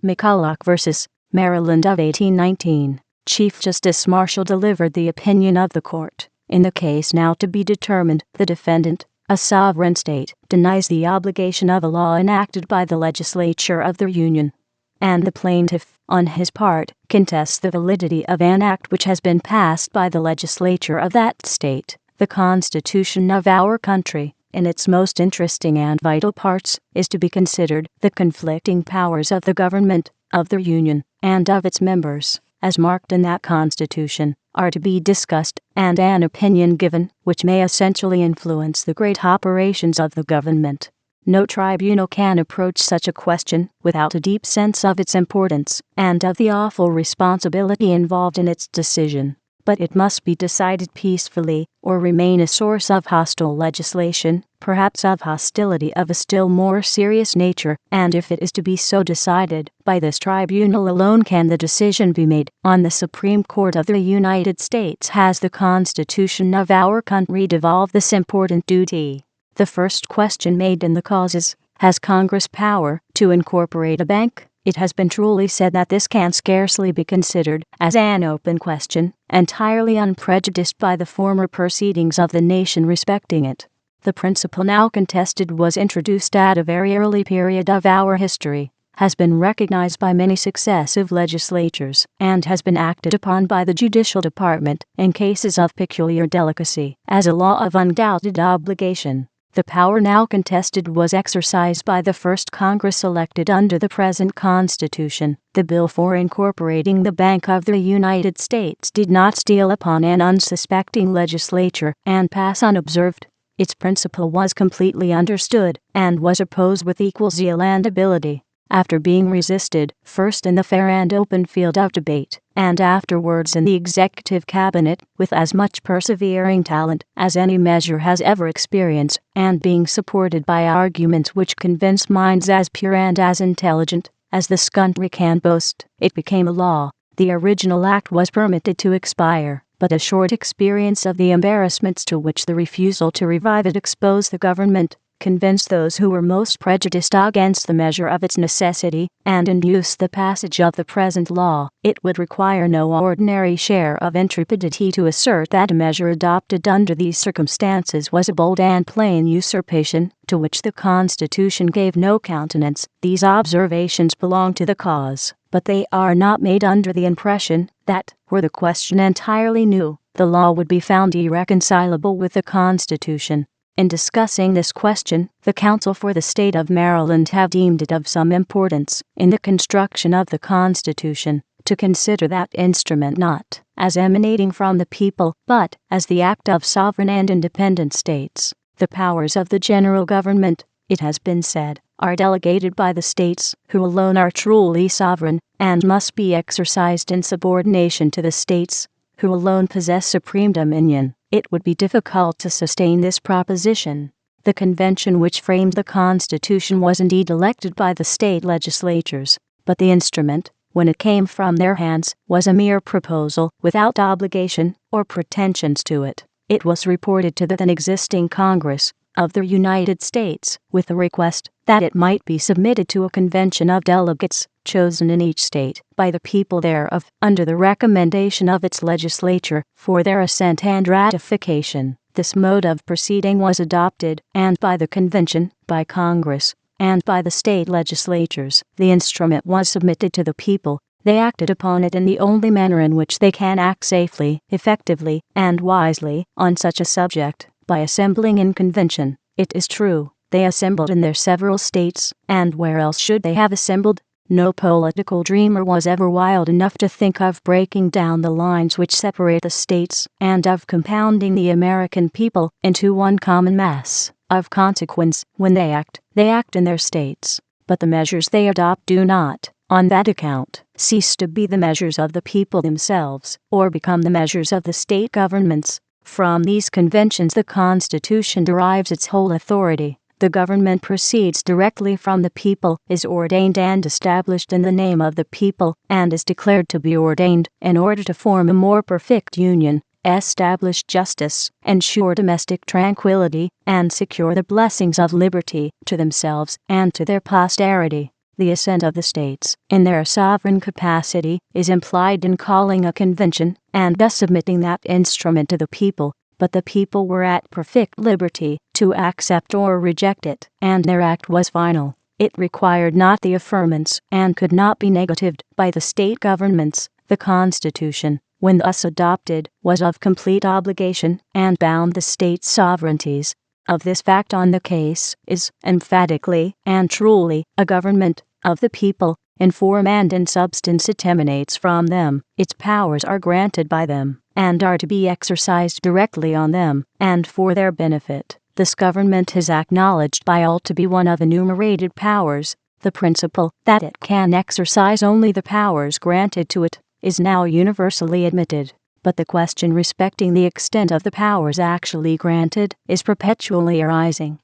McCulloch v. Maryland of 1819. Chief Justice Marshall delivered the opinion of the court. In the case now to be determined, the defendant, a sovereign state, denies the obligation of a law enacted by the legislature of the Union. And the plaintiff, on his part, contests the validity of an act which has been passed by the legislature of that state. The Constitution of our country, in its most interesting and vital parts, is to be considered. The conflicting powers of the government, of the Union, and of its members, as marked in that Constitution, are to be discussed, and an opinion given, which may essentially influence the great operations of the government. No tribunal can approach such a question without a deep sense of its importance, and of the awful responsibility involved in its decision. But it must be decided peacefully, or remain a source of hostile legislation, perhaps of hostility of a still more serious nature, and if it is to be so decided, by this tribunal alone can the decision be made. On the Supreme Court of the United States has the Constitution of our country devolved this important duty. The first question made in the cause is, has Congress power to incorporate a bank? It has been truly said that this can scarcely be considered as an open question, entirely unprejudiced by the former proceedings of the nation respecting it. The principle now contested was introduced at a very early period of our history, has been recognized by many successive legislatures, and has been acted upon by the judicial department, in cases of peculiar delicacy, as a law of undoubted obligation. The power now contested was exercised by the first Congress elected under the present Constitution. The bill for incorporating the Bank of the United States did not steal upon an unsuspecting legislature and pass unobserved. Its principle was completely understood, and was opposed with equal zeal and ability. After being resisted, first in the fair and open field of debate, and afterwards in the executive cabinet, with as much persevering talent as any measure has ever experienced, and being supported by arguments which convince minds as pure and as intelligent as this country can boast, it became a law. The original act was permitted to expire, but a short experience of the embarrassments to which the refusal to revive it exposed the government convinced those who were most prejudiced against the measure of its necessity, and induced the passage of the present law. It would require no ordinary share of intrepidity to assert that a measure adopted under these circumstances was a bold and plain usurpation, to which the Constitution gave no countenance. These observations belong to the cause, but they are not made under the impression that, were the question entirely new, the law would be found irreconcilable with the Constitution. In discussing this question, the counsel for the state of Maryland have deemed it of some importance, in the construction of the Constitution, to consider that instrument not as emanating from the people, but as the act of sovereign and independent states. The powers of the general government, it has been said, are delegated by the states, who alone are truly sovereign, and must be exercised in subordination to the states, who alone possess supreme dominion. It would be difficult to sustain this proposition. The convention which framed the Constitution was indeed elected by the state legislatures, but the instrument, when it came from their hands, was a mere proposal, without obligation or pretensions to it. It was reported to the then existing Congress of the United States, with the request that it might be submitted to a convention of delegates, chosen in each state by the people thereof, under the recommendation of its legislature, for their assent and ratification. This mode of proceeding was adopted, and by the convention, by Congress, and by the state legislatures. The instrument was submitted to the people. They acted upon it in the only manner in which they can act safely, effectively, and wisely on such a subject, by assembling in convention. It is true, they assembled in their several states, and where else should they have assembled? No political dreamer was ever wild enough to think of breaking down the lines which separate the states, and of compounding the American people into one common mass. Of consequence, when they act in their states, but the measures they adopt do not, on that account, cease to be the measures of the people themselves, or become the measures of the state governments. From these conventions the Constitution derives its whole authority. The government proceeds directly from the people, is ordained and established in the name of the people, and is declared to be ordained in order to form a more perfect union, establish justice, ensure domestic tranquility, and secure the blessings of liberty to themselves and to their posterity. The assent of the states, in their sovereign capacity, is implied in calling a convention, and thus submitting that instrument to the people, but the people were at perfect liberty to accept or reject it, and their act was final. It required not the affirmance, and could not be negatived, by the state governments. The Constitution, when thus adopted, was of complete obligation, and bound the state sovereignties. Of this fact on the case is, emphatically and truly, a government of the people. In form and in substance it emanates from them, its powers are granted by them, and are to be exercised directly on them, and for their benefit. This government is acknowledged by all to be one of enumerated powers. The principle that it can exercise only the powers granted to it is now universally admitted, but the question respecting the extent of the powers actually granted is perpetually arising,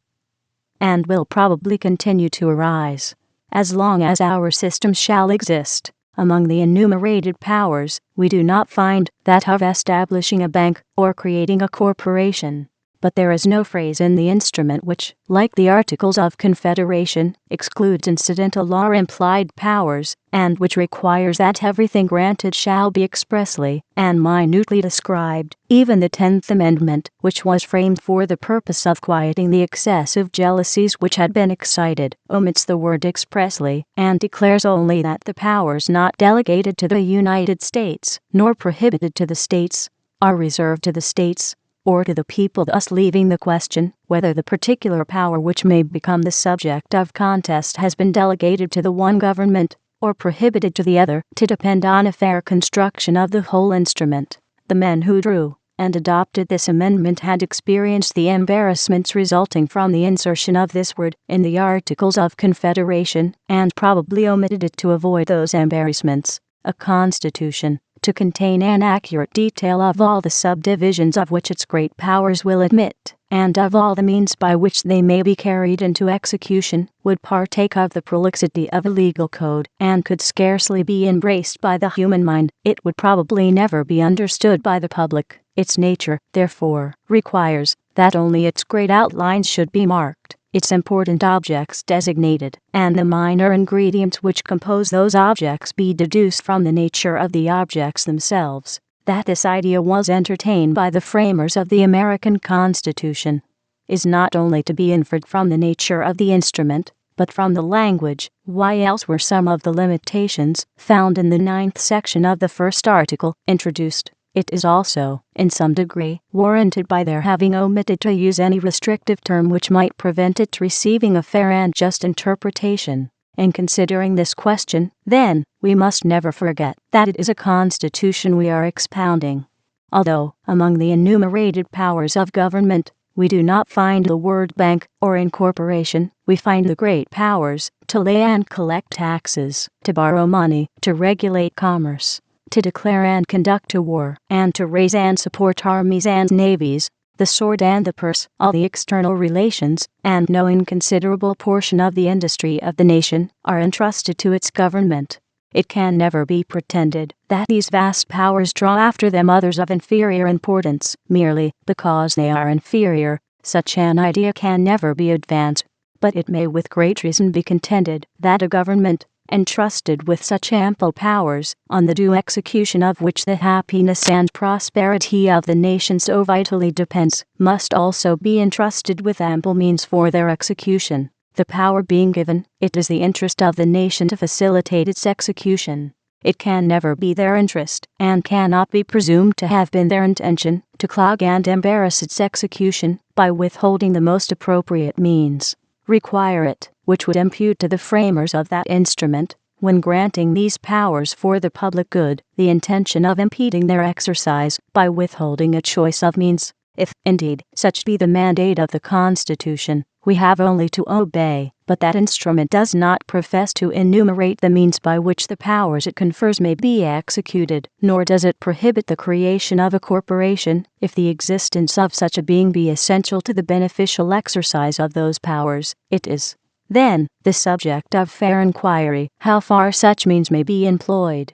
and will probably continue to arise, as long as our system shall exist. Among the enumerated powers, we do not find that of establishing a bank or creating a corporation. But there is no phrase in the instrument which, like the Articles of Confederation, excludes incidental or implied powers, and which requires that everything granted shall be expressly and minutely described. Even the 10th Amendment, which was framed for the purpose of quieting the excessive jealousies which had been excited, omits the word expressly, and declares only that the powers not delegated to the United States, nor prohibited to the states, are reserved to the states, or to the people, thus leaving the question whether the particular power which may become the subject of contest has been delegated to the one government, or prohibited to the other, to depend on a fair construction of the whole instrument. The men who drew and adopted this amendment had experienced the embarrassments resulting from the insertion of this word in the Articles of Confederation, and probably omitted it to avoid those embarrassments. A constitution, to contain an accurate detail of all the subdivisions of which its great powers will admit, and of all the means by which they may be carried into execution, would partake of the prolixity of a legal code, and could scarcely be embraced by the human mind. It would probably never be understood by the public. Its nature, therefore, requires that only its great outlines should be marked, its important objects designated, and the minor ingredients which compose those objects be deduced from the nature of the objects themselves. That this idea was entertained by the framers of the American Constitution is not only to be inferred from the nature of the instrument, but from the language. Why else were some of the limitations found in the 9th section of the first article introduced? It is also, in some degree, warranted by their having omitted to use any restrictive term which might prevent it receiving a fair and just interpretation. In considering this question, then, we must never forget that it is a constitution we are expounding. Although, among the enumerated powers of government, we do not find the word bank or incorporation, we find the great powers to lay and collect taxes, to borrow money, to regulate commerce, to declare and conduct a war, and to raise and support armies and navies, the sword and the purse, all the external relations, and no inconsiderable portion of the industry of the nation, are entrusted to its government. It can never be pretended that these vast powers draw after them others of inferior importance, merely because they are inferior. Such an idea can never be advanced, but it may with great reason be contended that a government, entrusted with such ample powers, on the due execution of which the happiness and prosperity of the nation so vitally depends, must also be entrusted with ample means for their execution. The power being given, it is the interest of the nation to facilitate its execution. It can never be their interest, and cannot be presumed to have been their intention, to clog and embarrass its execution by withholding the most appropriate means. Require it, which would impute to the framers of that instrument, when granting these powers for the public good, the intention of impeding their exercise by withholding a choice of means. If, indeed, such be the mandate of the Constitution, we have only to obey, but that instrument does not profess to enumerate the means by which the powers it confers may be executed, nor does it prohibit the creation of a corporation, if the existence of such a being be essential to the beneficial exercise of those powers. It is, then, the subject of fair inquiry how far such means may be employed.